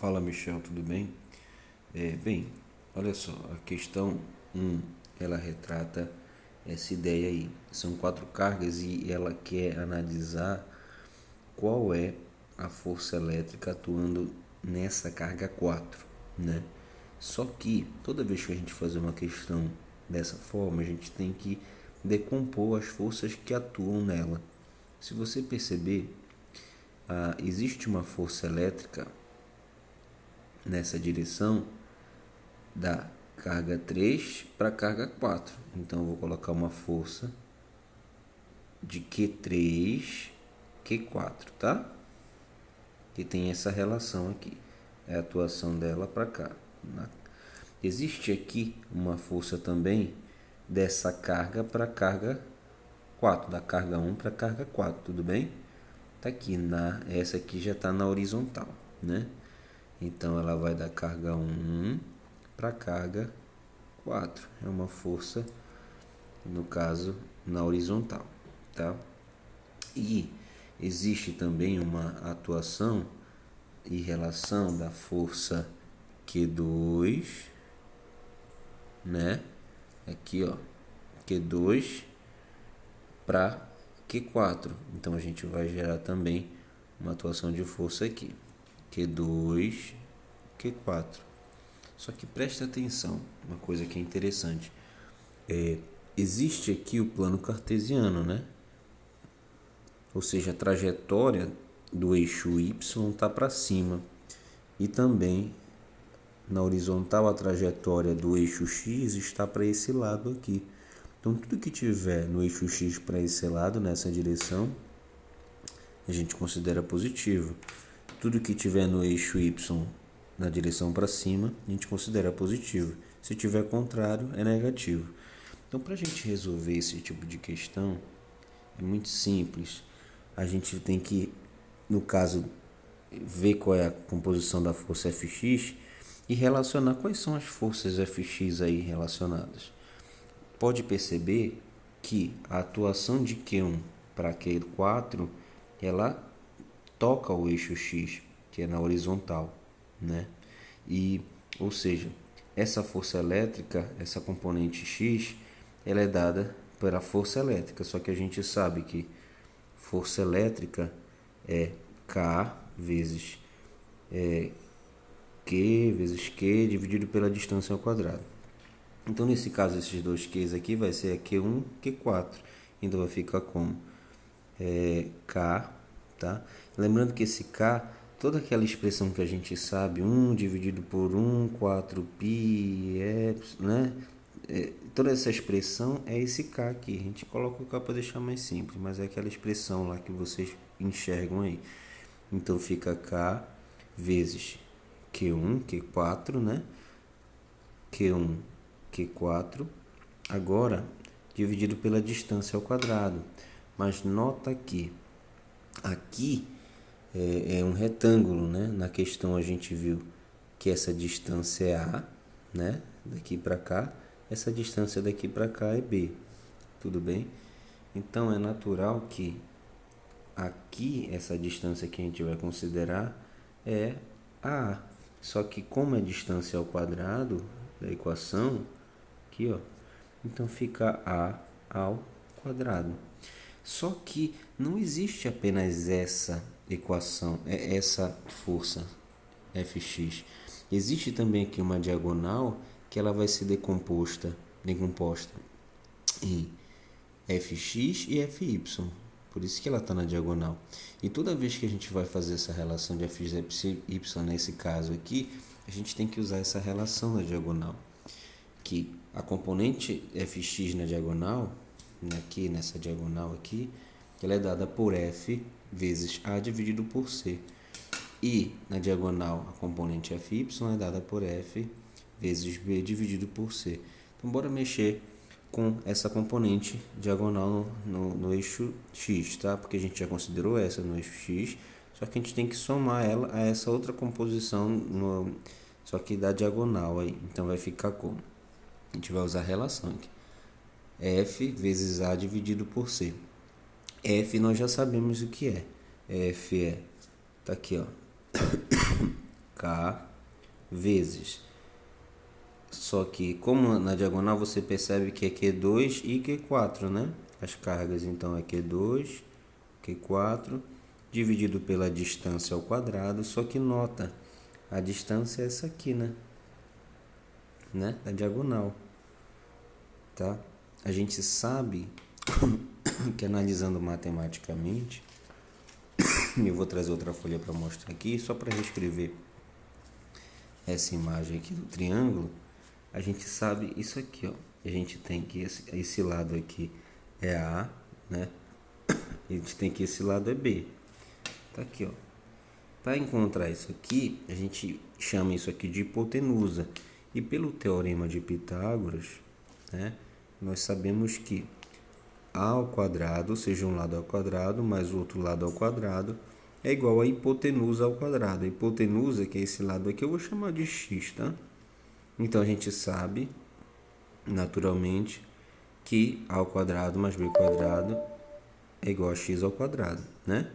Fala, Michel, tudo bem? Bem, olha só, a questão 1, ela retrata essa ideia aí. São 4 cargas e ela quer analisar qual é a força elétrica atuando nessa carga 4, né? Só que toda vez que a gente fazer uma questão dessa forma, a gente tem que decompor as forças que atuam nela. Se você perceber, existe uma força elétrica nessa direção da carga 3 para a carga 4. Então eu vou colocar uma força de Q3, Q4, tá? Que tem essa relação aqui. É a atuação dela para cá. Existe aqui uma força também dessa carga para a carga 4, da carga 1 para a carga 4, tudo bem? Tá aqui, essa aqui já está na horizontal, né? Então ela vai da carga 1 para a carga 4. É uma força, no caso, na horizontal, tá? E existe também uma atuação e relação da força Q2, né? Aqui, ó, Q2 para Q4. Então a gente vai gerar também uma atuação de força aqui. Q2, Q4. Só que presta atenção, uma coisa que é interessante. Existe aqui o plano cartesiano, né? Ou seja, a trajetória do eixo Y está para cima. E também na horizontal a trajetória do eixo X está para esse lado aqui. Então tudo que tiver no eixo X para esse lado, nessa direção, a gente considera positivo. Tudo que tiver no eixo Y na direção para cima, a gente considera positivo. Se tiver contrário, é negativo. Então, para a gente resolver esse tipo de questão, é muito simples. A gente tem que, no caso, ver qual é a composição da força Fx e relacionar quais são as forças Fx aí relacionadas. Pode perceber que a atuação de Q1 para Q4, ela toca o eixo X, que é na horizontal, né? Ou seja, essa força elétrica, essa componente X, ela é dada pela força elétrica, só que a gente sabe que força elétrica é K vezes Q vezes Q dividido pela distância ao quadrado. Então, nesse caso, esses dois Qs aqui vai ser Q1, Q4. Então, vai ficar como? K, tá? Lembrando que esse K, toda aquela expressão que a gente sabe, 1 dividido por 1, 4π, né? Toda essa expressão é esse K aqui. A gente coloca o K para deixar mais simples, mas é aquela expressão lá que vocês enxergam aí. Então fica K vezes Q1, Q4, né? Q1, Q4, agora dividido pela distância ao quadrado. Mas nota que aqui é um retângulo, né? Na questão a gente viu que essa distância é A, né? Daqui para cá. Essa distância daqui para cá é B. Tudo bem? Então é natural que aqui essa distância que a gente vai considerar é a. Só que como é distância ao quadrado da equação, aqui ó, então fica a ao quadrado. Só que não existe apenas essa equação, essa força Fx. Existe também aqui uma diagonal que ela vai ser decomposta em Fx e Fy. Por isso que ela está na diagonal. E toda vez que a gente vai fazer essa relação de Fx e Y, nesse caso aqui, a gente tem que usar essa relação na diagonal. Que a componente Fx na diagonal, aqui nessa diagonal aqui, ela é dada por F vezes A dividido por C. E na diagonal, a componente Fy é dada por F vezes B dividido por C. Então, bora mexer com essa componente diagonal no eixo X, tá? Porque a gente já considerou essa no eixo X, só que a gente tem que somar ela a essa outra composição, só que da diagonal aí. Então, vai ficar como? A gente vai usar a relação aqui. F vezes A dividido por C. F nós já sabemos o que é. F tá aqui, ó. K vezes. Só que, como na diagonal, você percebe que é Q2 e Q4, né? As cargas, então, é Q2, Q4, dividido pela distância ao quadrado. Só que nota, a distância é essa aqui, né? Da diagonal, tá? A gente sabe que, analisando matematicamente, eu vou trazer outra folha para mostrar aqui, só para reescrever essa imagem aqui do triângulo. A gente sabe isso aqui, ó. A gente tem que esse lado aqui é A, né? A gente tem que esse lado é B. Tá aqui, ó. Para encontrar isso aqui, a gente chama isso aqui de hipotenusa. E pelo teorema de Pitágoras, né, nós sabemos que A ao quadrado, ou seja, um lado ao quadrado mais o outro lado ao quadrado, é igual a hipotenusa ao quadrado. A hipotenusa, que é esse lado aqui, eu vou chamar de x, tá? Então, a gente sabe, naturalmente, que A ao quadrado mais B ao quadrado é igual a x ao quadrado, né?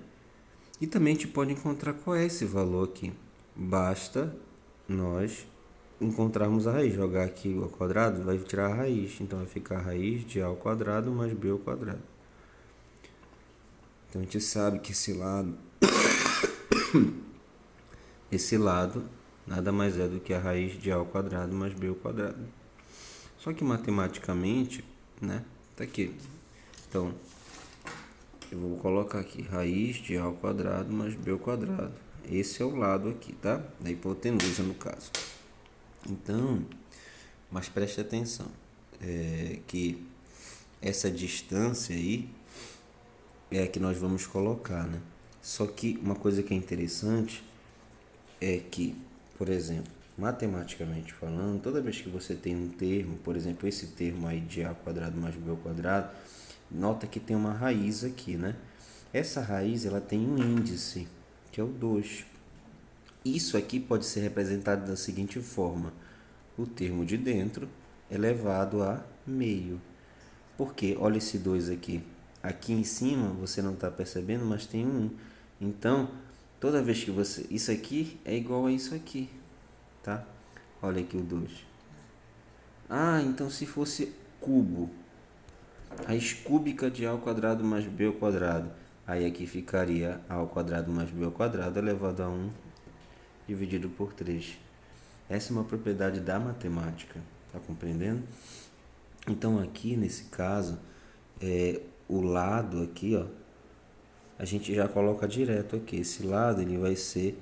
E também a gente pode encontrar qual é esse valor aqui. Basta nós encontrarmos a raiz. Jogar aqui ao quadrado, vai tirar a raiz. Então, vai ficar a raiz de A ao quadrado mais B ao quadrado. Então, a gente sabe que esse lado nada mais é do que a raiz de A ao quadrado mais B ao quadrado. Só que matematicamente, né? Tá aqui. Então, eu vou colocar aqui raiz de A ao quadrado mais B ao quadrado. Esse é o lado aqui, tá? Da hipotenusa, no caso. Então, mas preste atenção, que essa distância aí é a que nós vamos colocar, né? Só que uma coisa que é interessante é que, por exemplo, matematicamente falando, toda vez que você tem um termo, por exemplo, esse termo aí de A quadrado mais B ao quadrado, nota que tem uma raiz aqui, né? Essa raiz, ela tem um índice, que é o 2. Isso aqui pode ser representado da seguinte forma: o termo de dentro elevado a meio. Porque, olha esse 2 aqui. Aqui em cima, você não está percebendo, mas tem um 1. Então, toda vez que você... Isso aqui é igual a isso aqui, tá? Olha aqui o 2. Ah, então se fosse cubo, raiz cúbica de A ao quadrado mais B ao quadrado. Aí aqui ficaria A ao quadrado mais B ao quadrado elevado a 1 dividido por 3. Essa é uma propriedade da matemática, tá compreendendo? Então aqui nesse caso, o lado aqui, ó, a gente já coloca direto aqui. Esse lado ele vai ser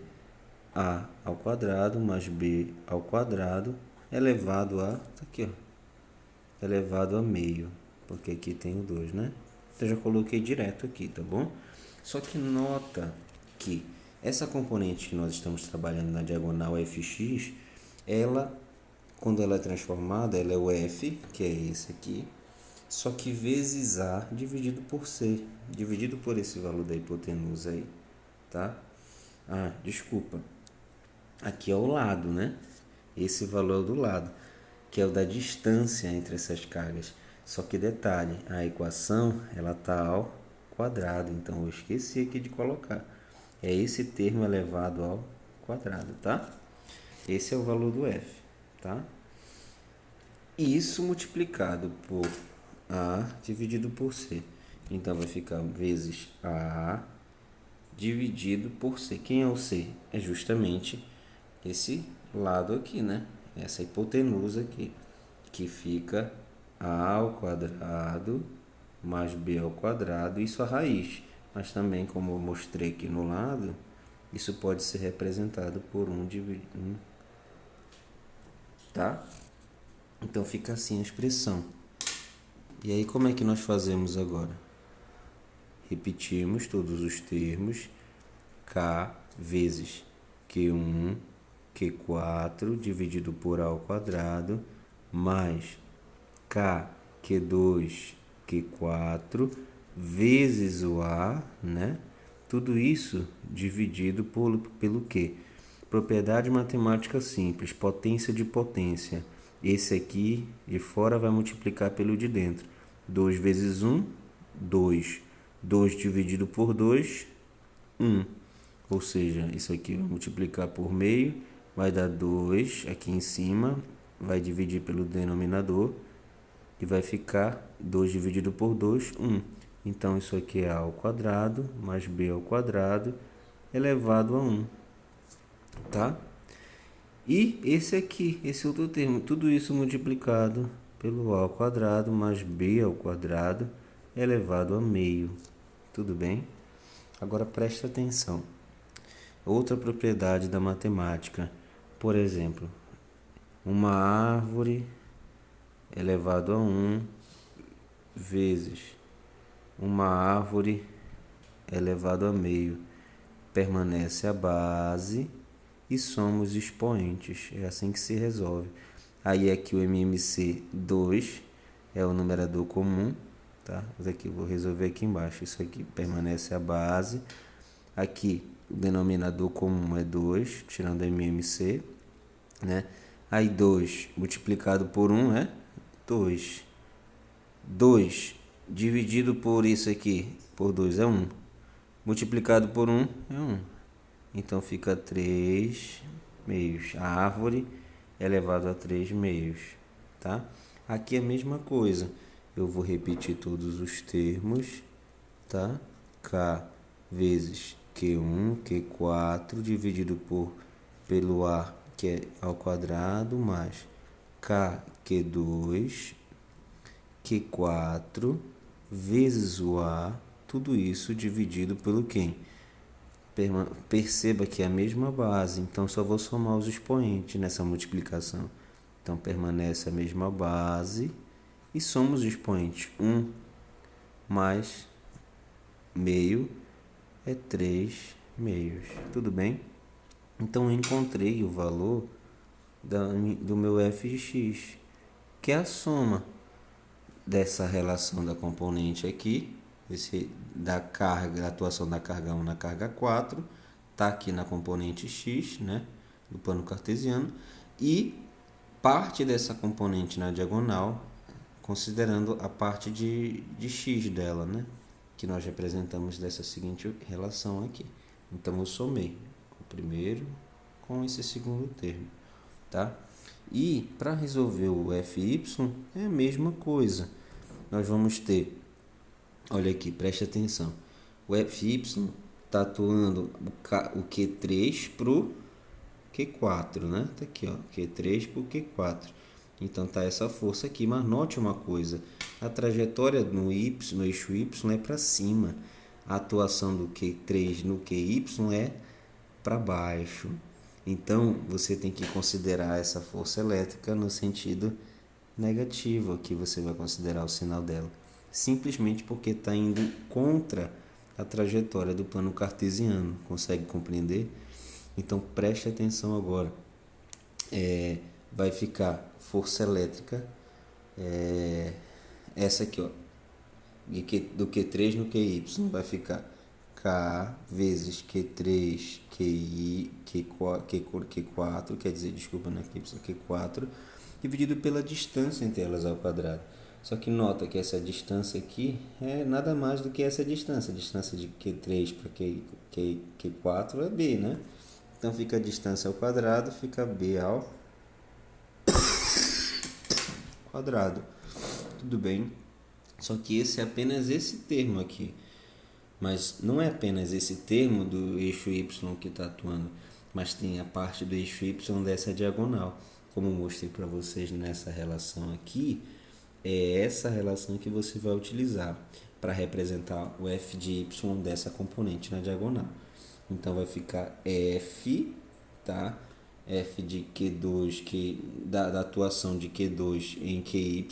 A ao quadrado mais B ao quadrado elevado a, tá aqui, ó, elevado a meio, porque aqui tem o 2, né? Então já coloquei direto aqui, tá bom? Só que nota que essa componente que nós estamos trabalhando na diagonal fx, ela, quando ela é transformada, ela é o f, que é esse aqui, só que vezes a dividido por c, dividido por esse valor da hipotenusa aí, tá? Ah, desculpa, aqui é o lado, né? Esse valor é do lado, que é o da distância entre essas cargas. Só que detalhe, a equação ela está ao quadrado, então eu esqueci aqui de colocar. É esse termo elevado ao quadrado, tá? Esse é o valor do f, tá? Isso multiplicado por A dividido por C. Então, vai ficar vezes A dividido por C. Quem é o C? É justamente esse lado aqui, né? Essa hipotenusa aqui, que fica A ao quadrado mais B ao quadrado, isso a raiz. Mas também, como eu mostrei aqui no lado, isso pode ser representado por 1 dividido 1, tá? Então fica assim a expressão. E aí como é que nós fazemos agora? Repetimos todos os termos. K vezes Q1, Q4 dividido por A ao quadrado, mais K, Q2, Q4 vezes o A, né? Tudo isso dividido pelo Q. Propriedade matemática simples, potência de potência. Esse aqui de fora vai multiplicar pelo de dentro. 2 vezes 1, 2. 2 dividido por 2, 1. Ou seja, isso aqui vai multiplicar por meio. vai dar 2 aqui em cima, vai dividir pelo denominador e vai ficar 2 dividido por 2, 1. Então, isso aqui é a ao quadrado mais b ao quadrado elevado a 1, tá? E esse aqui, esse outro termo, tudo isso multiplicado pelo a ao quadrado mais b ao quadrado elevado a meio. Tudo bem? Agora preste atenção. Outra propriedade da matemática. Por exemplo, uma árvore elevado a 1 vezes uma árvore elevado a meio. Permanece a base e somos expoentes. É assim que se resolve. Aí aqui o MMC 2 é o numerador comum, tá? Aqui vou resolver aqui embaixo. Isso aqui permanece a base. Aqui o denominador comum é 2, tirando MMC, né? Aí 2 multiplicado por 1 é 2. 2 dividido por isso aqui, por 2 é 1. Multiplicado por 1 é 1. Então fica 3 meios. A árvore é elevado a 3 meios, tá? Aqui é a mesma coisa. Eu vou repetir todos os termos, tá? K vezes Q1, Q4, dividido pelo A, que é ao quadrado, mais K, Q2, Q4, vezes o A, tudo isso dividido pelo quem? Perceba que é a mesma base, então só vou somar os expoentes nessa multiplicação. Então permanece a mesma base e somos os expoentes. 1 mais meio é 3 meios. Tudo bem? Então eu encontrei o valor do meu f de x, que é a soma dessa relação da componente aqui, da carga, da atuação da carga 1 na carga 4, está aqui na componente x, né, do plano cartesiano, e parte dessa componente na diagonal, considerando a parte de x dela, né, que nós representamos dessa seguinte relação aqui. Então eu somei o primeiro com esse segundo termo, tá? E para resolver o fy é a mesma coisa. Nós vamos ter, olha aqui, preste atenção. O fy está atuando o Q3 para o Q4, né? Tá aqui, ó, Q3 para o Q4. Então tá essa força aqui, mas note uma coisa, a trajetória no eixo y é para cima, a atuação do Q3 no QY é para baixo. Então você tem que considerar essa força elétrica no sentido negativo, aqui você vai considerar o sinal dela, simplesmente porque está indo contra a trajetória do plano cartesiano. Consegue compreender? Então preste atenção agora. Vai ficar força elétrica, essa aqui, ó, do Q3 no QY, vai ficar K vezes Q3, QI, Q4, quer dizer, desculpa, não é Q4, dividido pela distância entre elas ao quadrado. Só que nota que essa distância aqui é nada mais do que essa distância. A distância de Q3 para Q4 é B, né? Então fica a distância ao quadrado, fica B ao quadrado. Tudo bem? Só que esse é apenas esse termo aqui. Mas não é apenas esse termo do eixo Y que está atuando, mas tem a parte do eixo Y dessa diagonal. Como eu mostrei para vocês nessa relação aqui, é essa relação que você vai utilizar para representar o f de y dessa componente na diagonal. Então vai ficar f, tá? F de Q2, da atuação de Q2 em QY,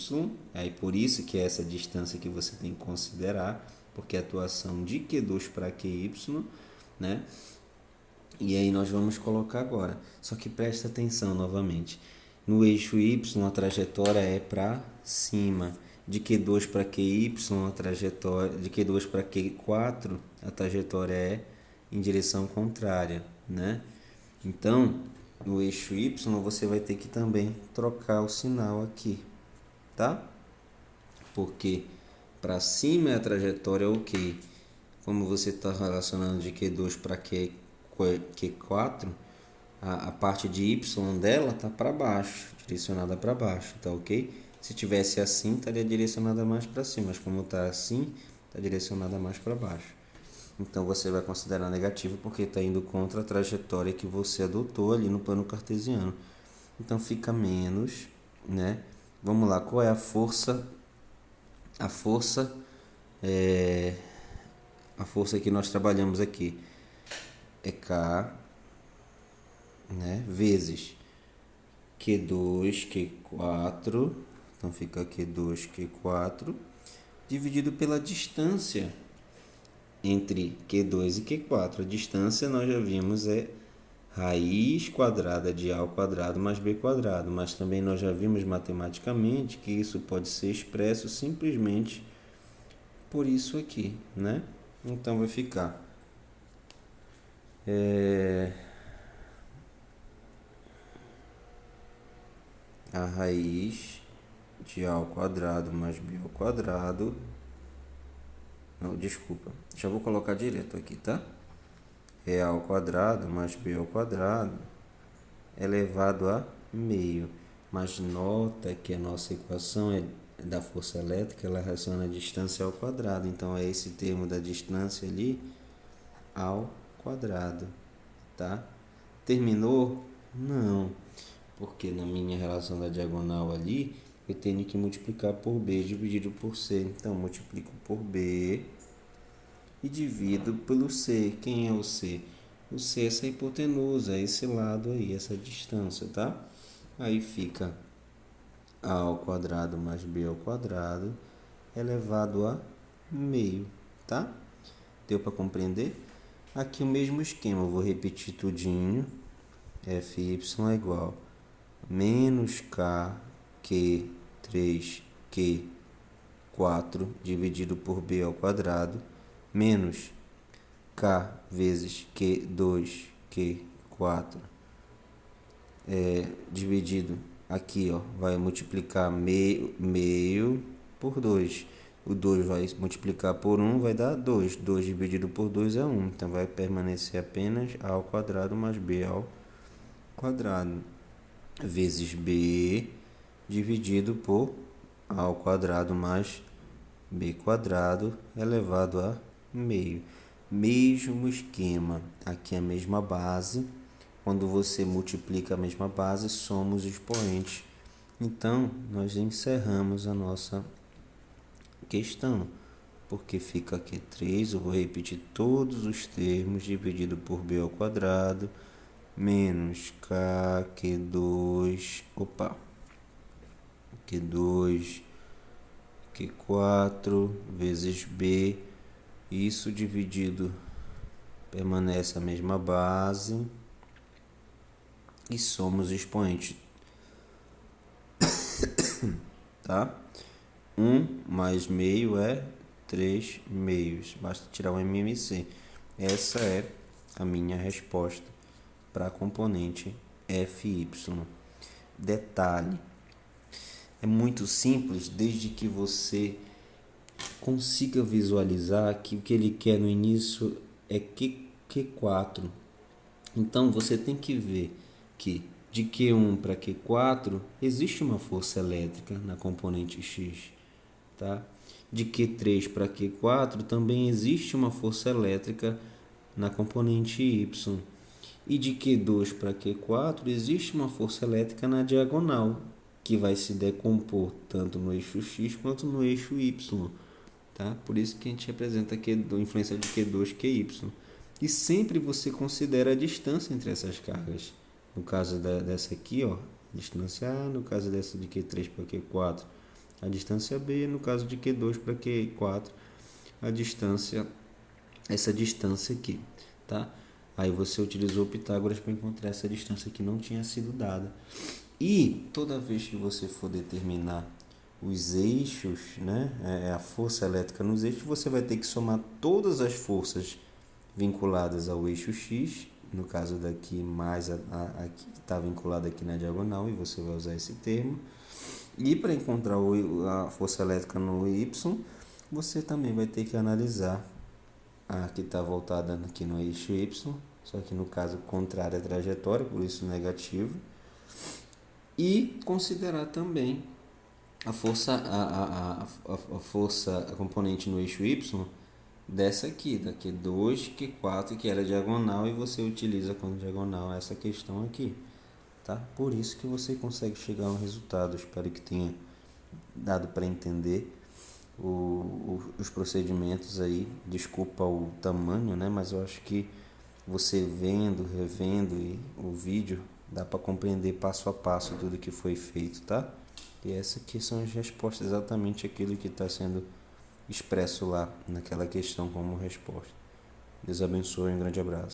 aí por isso que é essa distância que você tem que considerar, porque é a atuação de Q2 para QY, né? E aí nós vamos colocar agora, só que presta atenção novamente, no eixo Y a trajetória é para cima, de Q2 para QY a trajetória, de Q2 para Q4 a trajetória é em direção contrária, né? Então, no eixo Y você vai ter que também trocar o sinal aqui, tá? Porque para cima é a trajetória ok. Como você está relacionando de Q2 para Q4, a parte de Y dela tá para baixo, direcionada para baixo, tá ok? Se tivesse assim, estaria direcionada mais para cima, mas como tá assim, está direcionada mais para baixo. Então você vai considerar negativo porque está indo contra a trajetória que você adotou ali no plano cartesiano. Então fica menos, né? Vamos lá, qual é a força? A força a força que nós trabalhamos aqui é K, né? Vezes Q2, Q4, então fica Q2, Q4, dividido pela distância entre Q2 e Q4. A distância nós já vimos é raiz quadrada de A ao quadrado mais B quadrado, mas também nós já vimos matematicamente que isso pode ser expresso simplesmente por isso aqui, né? Então vai ficar a raiz de A ao quadrado mais B ao quadrado. Não, desculpa, já vou colocar direto aqui, tá? É A ao quadrado mais B ao quadrado elevado a meio. Mas nota que a nossa equação é da força elétrica, ela relaciona a distância ao quadrado. Então é esse termo da distância ali ao quadrado, tá? Terminou? Não, porque na minha relação da diagonal ali, eu tenho que multiplicar por B dividido por C. Então multiplico por B e divido pelo C. Quem é o C? O C é essa hipotenusa, esse lado aí, essa distância, tá? Aí fica A ao quadrado mais B ao quadrado elevado a meio, tá? Deu para compreender? Aqui o mesmo esquema, eu vou repetir tudinho. Fy é igual a menos K, Q, 3, Q, 4 dividido por B ao quadrado menos K vezes Q2, Q4 dividido aqui, ó, vai multiplicar meio por 2. O 2 vai multiplicar por 1, vai dar 2. 2 dividido por 2 é 1. Então vai permanecer apenas A ao quadrado mais B ao quadrado vezes B dividido por A ao quadrado mais B quadrado elevado a meio. Mesmo esquema, aqui a mesma base. Quando você multiplica a mesma base, soma os expoentes. Então, nós encerramos a nossa questão, porque fica aqui 3, eu vou repetir todos os termos, dividido por B ao quadrado, menos K, Q2, Q2, Q4, vezes B, isso dividido, permanece a mesma base, e somos expoentes, tá? 1 mais meio é 3 meios, basta tirar o MMC. Essa é a minha resposta para a componente Fy. Detalhe, é muito simples desde que você consiga visualizar que o que ele quer no início é Q4. Então você tem que ver que de Q1 para Q4 existe uma força elétrica na componente X, tá? De Q3 para Q4 também existe uma força elétrica na componente Y. E de Q2 para Q4 existe uma força elétrica na diagonal, que vai se decompor tanto no eixo X quanto no eixo Y, tá? Por isso que a gente representa a influência de Q2 e QY. E sempre você considera a distância entre essas cargas. No caso dessa aqui, ó, distância A, no caso dessa de Q3 para Q4, a distância B, no caso de Q2 para Q4, essa distância aqui, tá? Aí você utilizou Pitágoras para encontrar essa distância que não tinha sido dada. E toda vez que você for determinar os eixos, né, a força elétrica nos eixos, você vai ter que somar todas as forças vinculadas ao eixo X, no caso daqui mais a que está vinculada aqui na diagonal, e você vai usar esse termo. E para encontrar a força elétrica no Y, você também vai ter que analisar a que está voltada aqui no eixo Y só que no caso contrário à trajetória, por isso negativo. E considerar também a força, a força, a componente no eixo Y dessa aqui, da Q2, Q4, que era diagonal, e você utiliza como diagonal essa questão aqui, tá? Por isso que você consegue chegar a um resultado. Espero que tenha dado para entender os procedimentos aí. Desculpa o tamanho, né? Mas eu acho que você vendo, revendo o vídeo, dá para compreender passo a passo tudo que foi feito, tá? E essa aqui são as respostas, exatamente aquilo que está sendo expresso lá naquela questão como resposta. Deus abençoe, um grande abraço.